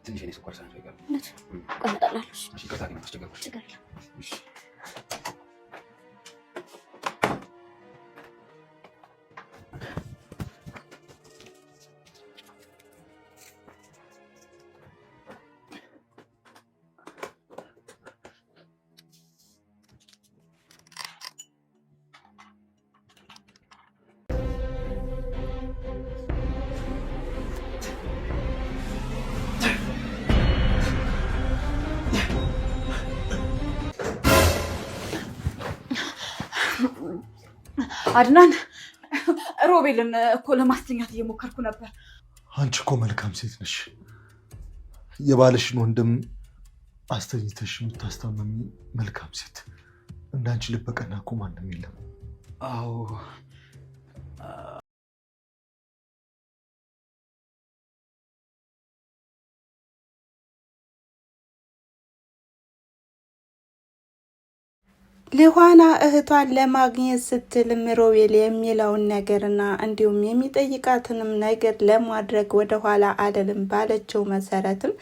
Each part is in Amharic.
ትንሽ እኔ ስኳር ሳንስ ይገርም ቆንጣላልሽ እሺ ከታኪ ነው አስቸገርኩሽ እሺ አድናን ሮቤልን እኮ ለማስተኛት እየሞከርኩ ነበር። አንቺ እኮ መልካም ሴት ነሽ። የባልሽን ወንድም አስተኝተሽ የምታስታመሚ መልካም ሴት። እንዳንቺ ልበቀና እኮ ማንም የለም። አዎ ሉሃና እህቷን ለማግኘት ስትልም ሮቤል የሚለውን ነገርና እንዲሁም የሚጠይቃትንም ነገር ለማድረግ ወደ ኋላ አልልም ባለችው መሰረትም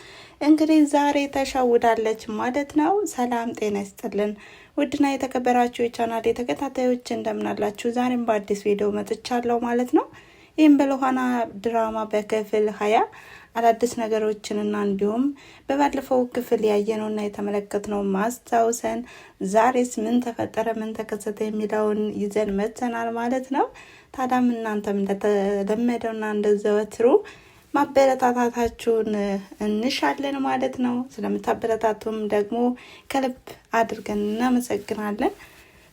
እንግዲህ ዛሬ ተሸውዳለች ማለት ነው። ሰላም ጤና ይስጥልን ውድና የተከበራችሁ የቻናሌ ተከታታዮች እንደምናላችሁ፣ ዛሬም በአዲስ ቪዲዮ መጥቻለሁ ማለት ነው። ይህም በሉሃና ድራማ በክፍል 20 አዳዲስ ነገሮችንና እንዲሁም በባለፈው ክፍል ያየነውና የተመለከትነው ማስታውሰን ዛሬስ ምን ተፈጠረ ምን ተከሰተ የሚለውን ይዘን መጥተናል ማለት ነው። ታዲያም እናንተም እንደተለመደውና እንደዘወትሩ ማበረታታታችሁን እንሻለን ማለት ነው። ስለምታበረታቱም ደግሞ ከልብ አድርገን እናመሰግናለን።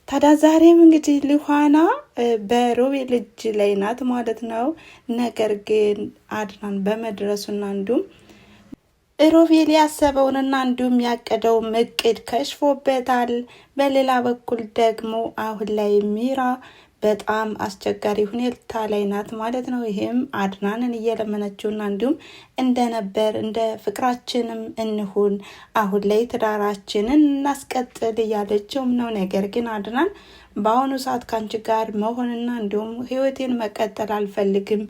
ታዲያ ዛሬም እንግዲህ ሉሃና በሮቤል እጅ ላይ ናት ማለት ነው። ነገር ግን አድናን በመድረሱና እንዲሁም ሮቤል ያሰበውንና እንዲሁም ያቀደው እቅድ ከሽፎበታል። በሌላ በኩል ደግሞ አሁን ላይ ሚራ በጣም አስቸጋሪ ሁኔታ ላይ ናት ማለት ነው። ይሄም አድናንን እየለመነችውና እንዲሁም እንደነበር እንደ ፍቅራችንም እንሁን አሁን ላይ ትዳራችንን እናስቀጥል እያለችውም ነው። ነገር ግን አድናን በአሁኑ ሰዓት ካንቺ ጋር መሆንና እንዲሁም ህይወቴን መቀጠል አልፈልግም፣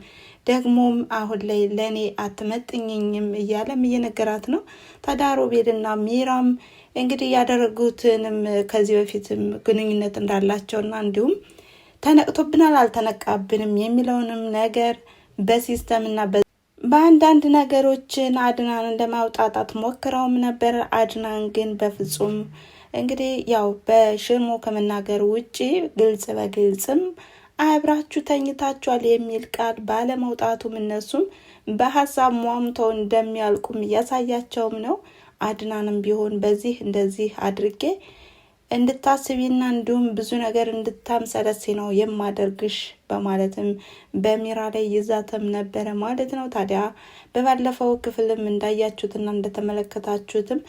ደግሞም አሁን ላይ ለእኔ አትመጥኝኝም እያለም እየነገራት ነው። ታዲያ ሮቤልና ሚራም እንግዲህ ያደረጉትንም ከዚህ በፊትም ግንኙነት እንዳላቸውና እንዲሁም ተነቅቶብናል አልተነቃብንም የሚለውንም ነገር በሲስተምና በአንዳንድ ነገሮችን አድናን ለማውጣጣት ሞክረውም ነበር። አድናን ግን በፍጹም እንግዲህ ያው በሽርሞ ከመናገር ውጪ ግልጽ በግልጽም አብራችሁ ተኝታችኋል የሚል ቃል ባለመውጣቱም እነሱም በሀሳብ ሟምተው እንደሚያልቁም እያሳያቸውም ነው። አድናንም ቢሆን በዚህ እንደዚህ አድርጌ እንድታስቢና እንዲሁም ብዙ ነገር እንድታምሰለሲ ነው የማደርግሽ በማለትም በሚራ ላይ ይዛተም ነበረ ማለት ነው። ታዲያ በባለፈው ክፍልም እንዳያችሁትና እንደተመለከታችሁትም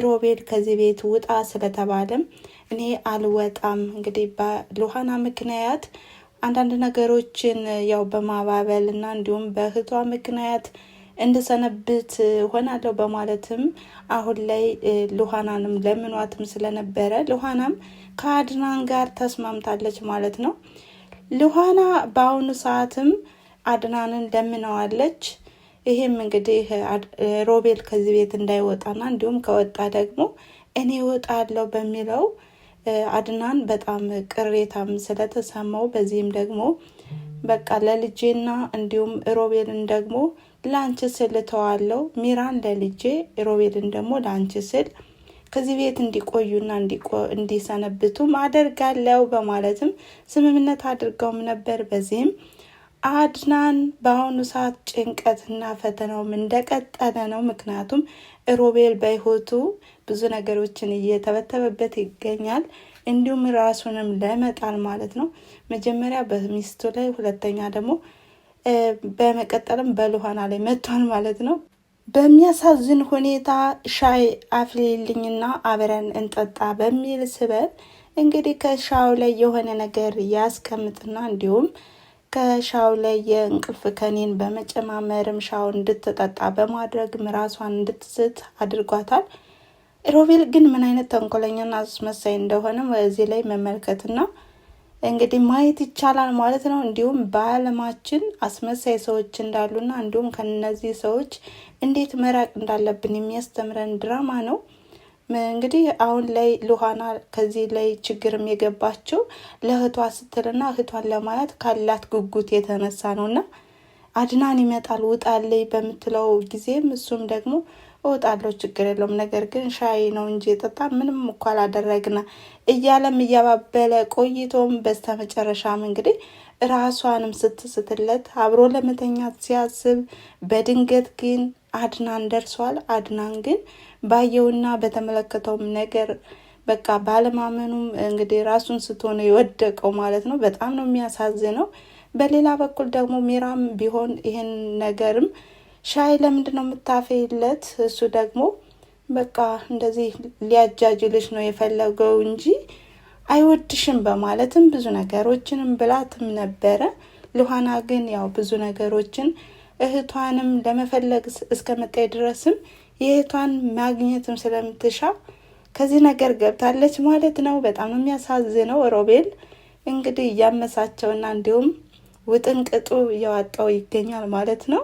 ሮቤል ከዚህ ቤት ውጣ ስለተባለም እኔ አልወጣም እንግዲህ በሉሃና ምክንያት አንዳንድ ነገሮችን ያው በማባበል እና እንዲሁም በእህቷ ምክንያት እንድሰነብት ሆናለሁ በማለትም አሁን ላይ ሉሃናንም ለምኗትም ስለነበረ ሉሃናም ከአድናን ጋር ተስማምታለች ማለት ነው። ሉሃና በአሁኑ ሰዓትም አድናንን ለምነዋለች። ይሄም እንግዲህ ሮቤል ከዚህ ቤት እንዳይወጣና እንዲሁም ከወጣ ደግሞ እኔ እወጣለሁ በሚለው አድናን በጣም ቅሬታም ስለተሰማው በዚህም ደግሞ በቃ ለልጄና እንዲሁም ሮቤልን ደግሞ ላንቺ ስል ተዋለው፣ ሚራን ለልጄ ሮቤልን ደግሞ ላንቺ ስል ከዚህ ቤት እንዲቆዩና እንዲሰነብቱ አደርጋለሁ በማለትም ስምምነት አድርገውም ነበር። በዚህም አድናን በአሁኑ ሰዓት ጭንቀትና ፈተናውም እንደቀጠለ ነው። ምክንያቱም ሮቤል በህይወቱ ብዙ ነገሮችን እየተበተበበት ይገኛል። እንዲሁም ራሱንም ለመጣል ማለት ነው። መጀመሪያ በሚስቱ ላይ፣ ሁለተኛ ደግሞ በመቀጠልም በሉሃና ላይ መጥቷል ማለት ነው። በሚያሳዝን ሁኔታ ሻይ አፍሊልኝና አብረን እንጠጣ በሚል ስበብ እንግዲህ ከሻው ላይ የሆነ ነገር ያስቀምጥና እንዲሁም ከሻው ላይ የእንቅልፍ ከኔን በመጨማመርም ሻው እንድትጠጣ በማድረግም ራሷን እንድትስት አድርጓታል። ሮቤል ግን ምን አይነት ተንኮለኛና አስመሳይ እንደሆነ በዚህ ላይ መመልከትና እንግዲህ ማየት ይቻላል ማለት ነው። እንዲሁም በዓለማችን አስመሳይ ሰዎች እንዳሉና እንዲሁም ከነዚህ ሰዎች እንዴት መራቅ እንዳለብን የሚያስተምረን ድራማ ነው። እንግዲህ አሁን ላይ ሉሃና ከዚህ ላይ ችግርም የገባችው ለእህቷ ስትልና እህቷን ለማየት ካላት ጉጉት የተነሳ ነውና አድናን ይመጣል ውጣልኝ በምትለው ጊዜም እሱም ደግሞ እወጣለሁ ችግር የለውም ነገር ግን ሻይ ነው እንጂ የጠጣ ምንም እኮ አላደረግና እያለም እያባበለ ቆይቶም በስተመጨረሻም እንግዲህ ራሷንም ስትስትለት አብሮ ለመተኛት ሲያስብ በድንገት ግን አድናን ደርሷል። አድናን ግን ባየውና በተመለከተውም ነገር በቃ ባለማመኑም እንግዲህ ራሱን ስትሆነ የወደቀው ማለት ነው። በጣም ነው የሚያሳዝነው። በሌላ በኩል ደግሞ ሚራም ቢሆን ይሄን ነገርም ሻይ ለምንድን ነው የምታፈይለት? እሱ ደግሞ በቃ እንደዚህ ሊያጃጅልሽ ነው የፈለገው እንጂ አይወድሽም በማለትም ብዙ ነገሮችንም ብላትም ነበረ። ሉሃና ግን ያው ብዙ ነገሮችን እህቷንም ለመፈለግ እስከመጣይ ድረስም የእህቷን ማግኘትም ስለምትሻ ከዚህ ነገር ገብታለች ማለት ነው። በጣም ነው የሚያሳዝነው። ሮቤል እንግዲህ እያመሳቸውና እንዲሁም ውጥንቅጡ እያወጣው ይገኛል ማለት ነው።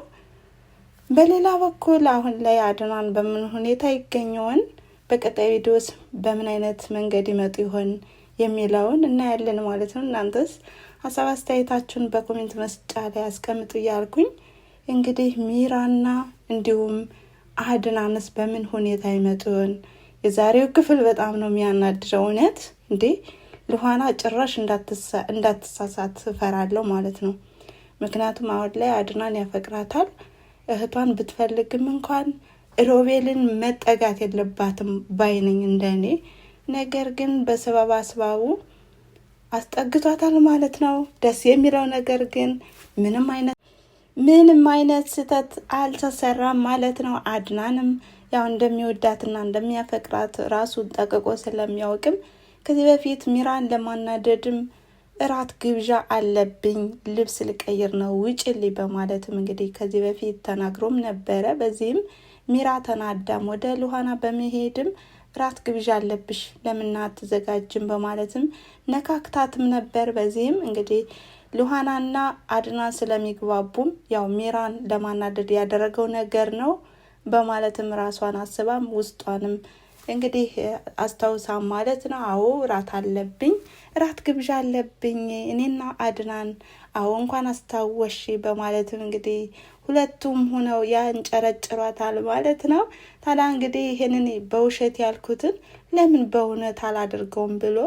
በሌላ በኩል አሁን ላይ አድናን በምን ሁኔታ ይገኘውን በቀጣይ ቪዲዮስ በምን አይነት መንገድ ይመጡ ይሆን የሚለውን እናያለን ማለት ነው። እናንተስ ሀሳብ አስተያየታችሁን በኮሜንት መስጫ ላይ አስቀምጡ እያልኩኝ እንግዲህ ሚራና እንዲሁም አድናንስ በምን ሁኔታ ይመጡ ይሆን? የዛሬው ክፍል በጣም ነው የሚያናድረው። እውነት እንዴ ሉሃና ጭራሽ እንዳትሳሳት ፈራለሁ ማለት ነው። ምክንያቱም አሁን ላይ አድናን ያፈቅራታል። እህቷን ብትፈልግም እንኳን ሮቤልን መጠጋት የለባትም ባይነኝ እንደኔ። ነገር ግን በሰበብ አስባቡ አስጠግቷታል ማለት ነው። ደስ የሚለው ነገር ግን ምንም አይነት ስህተት አልተሰራም ማለት ነው። አድናንም ያው እንደሚወዳትና እንደሚያፈቅራት ራሱን ጠቅቆ ስለሚያውቅም ከዚህ በፊት ሚራን ለማናደድም እራት ግብዣ አለብኝ ልብስ ልቀይር ነው ውጭልኝ በማለትም እንግዲህ ከዚህ በፊት ተናግሮም ነበረ። በዚህም ሚራ ተናዳም ወደ ሉሃና በመሄድም እራት ግብዣ አለብሽ ለምን አትዘጋጅም በማለትም ነካክታትም ነበር። በዚህም እንግዲህ ሉሃናና አድናን ስለሚግባቡም ያው ሚራን ለማናደድ ያደረገው ነገር ነው በማለትም ራሷን አስባም ውስጧንም እንግዲህ አስታውሳ ማለት ነው። አዎ ራት አለብኝ ራት ግብዣ አለብኝ እኔና አድናን አዎ እንኳን አስታወሽ በማለትም እንግዲህ ሁለቱም ሆነው ያንጨረጭሯታል ማለት ነው። ታዲያ እንግዲህ ይሄንን በውሸት ያልኩትን ለምን በእውነት አላደርገውም ብሎ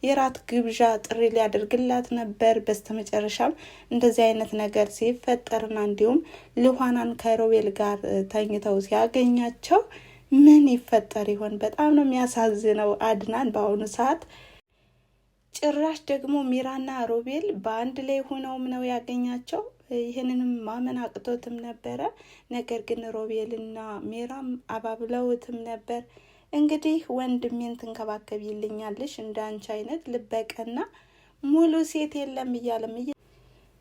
የራት ግብዣ ጥሪ ሊያደርግላት ነበር። በስተመጨረሻም እንደዚህ አይነት ነገር ሲፈጠርና እንዲሁም ሉሃናን ከሮቤል ጋር ተኝተው ሲያገኛቸው ምን ይፈጠር ይሆን? በጣም ነው የሚያሳዝነው። አድናን በአሁኑ ሰዓት ጭራሽ ደግሞ ሚራና ሮቤል በአንድ ላይ ሆነውም ነው ያገኛቸው። ይህንንም ማመን አቅቶትም ነበረ። ነገር ግን ሮቤልና ሚራም አባብለውትም ነበር። እንግዲህ ወንድሜን ትንከባከቢልኛለሽ እንዳንቺ አይነት ልበቀና ሙሉ ሴት የለም እያለም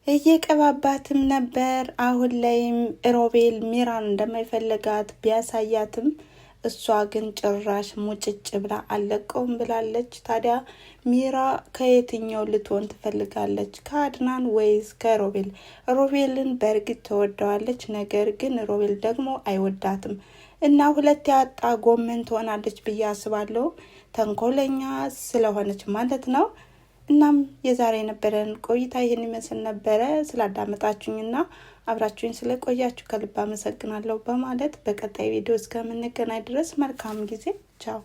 እየቀባባትም ነበር። አሁን ላይም ሮቤል ሚራን እንደማይፈልጋት ቢያሳያትም እሷ ግን ጭራሽ ሙጭጭ ብላ አለቀውም ብላለች። ታዲያ ሚራ ከየትኛው ልትሆን ትፈልጋለች? ከአድናን ወይስ ከሮቤል? ሮቤልን በእርግጥ ተወደዋለች፣ ነገር ግን ሮቤል ደግሞ አይወዳትም እና ሁለት ያጣ ጎመን ትሆናለች ብዬ አስባለሁ። ተንኮለኛ ስለሆነች ማለት ነው። እናም የዛሬ የነበረን ቆይታ ይህን ይመስል ነበረ። ስላዳመጣችሁኝና አብራችሁኝ ስለቆያችሁ ከልብ አመሰግናለሁ በማለት በቀጣይ ቪዲዮ እስከምንገናኝ ድረስ መልካም ጊዜ። ቻው።